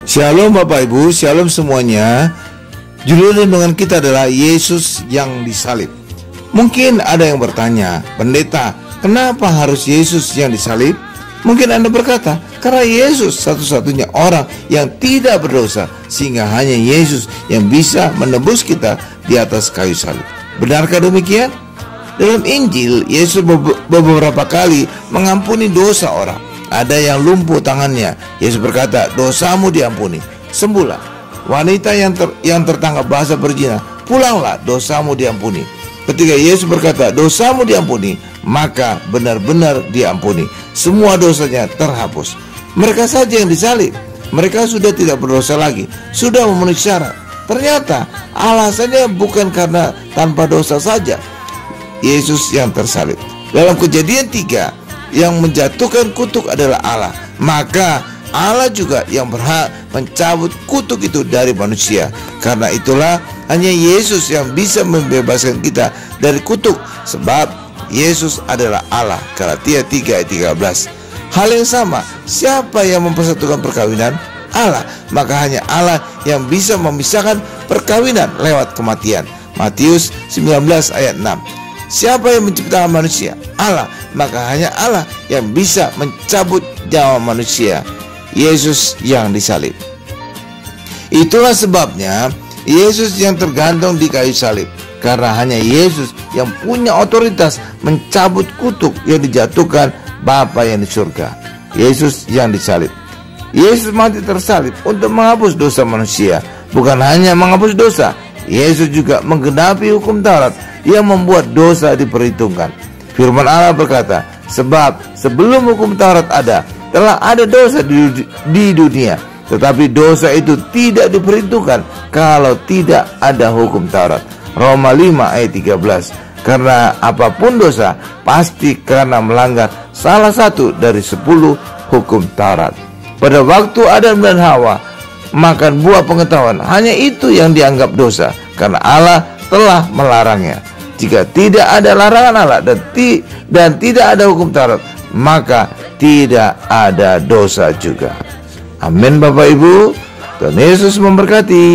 Shalom Bapak Ibu, shalom semuanya. Judul renungan kita adalah Yesus yang disalib. Mungkin ada yang bertanya, pendeta, kenapa harus Yesus yang disalib? Mungkin Anda berkata, karena Yesus satu-satunya orang yang tidak berdosa, sehingga hanya Yesus yang bisa menebus kita di atas kayu salib. Benarkah demikian? Dalam Injil, Yesus beberapa kali mengampuni dosa orang. Ada yang lumpuh tangannya, Yesus berkata, dosamu diampuni, sembuhlah. Wanita yang tertangkap basah berzina, pulanglah, dosamu diampuni. Ketika Yesus berkata, dosamu diampuni, maka benar-benar diampuni. Semua dosanya terhapus. Mereka saja yang disalib. Mereka sudah tidak berdosa lagi, sudah memenuhi syarat. Ternyata alasannya bukan karena tanpa dosa saja Yesus yang tersalib. Dalam Kejadian 3, yang menjatuhkan kutuk adalah Allah, maka Allah juga yang berhak mencabut kutuk itu dari manusia. Karena itulah hanya Yesus yang bisa membebaskan kita dari kutuk, sebab Yesus adalah Allah. Galatia 3 ayat 13. Hal yang sama, siapa yang mempersatukan perkawinan? Allah. Maka hanya Allah yang bisa memisahkan perkawinan lewat kematian. Matius 19 ayat 6. Siapa yang menciptakan manusia? Allah. Maka hanya Allah yang bisa mencabut nyawa manusia. Yesus yang disalib. Itulah sebabnya Yesus yang tergantung di kayu salib, karena hanya Yesus yang punya otoritas mencabut kutuk yang dijatuhkan Bapa yang di surga. Yesus yang disalib. Yesus mati tersalib untuk menghapus dosa manusia. Bukan hanya menghapus dosa, Yesus juga menggenapi hukum Taurat yang membuat dosa diperhitungkan. Firman Allah berkata, sebab sebelum hukum Taurat ada, telah ada dosa di dunia, tetapi dosa itu tidak diperhitungkan kalau tidak ada hukum Taurat. Roma 5 ayat 13. Karena apapun dosa pasti karena melanggar salah satu dari 10 hukum Taurat. Pada waktu Adam dan Hawa makan buah pengetahuan, hanya itu yang dianggap dosa, karena Allah telah melarangnya. Jika tidak ada larangan Allah dan tidak ada hukum Taurat, maka tidak ada dosa juga. Amin Bapak Ibu. Tuhan Yesus memberkati.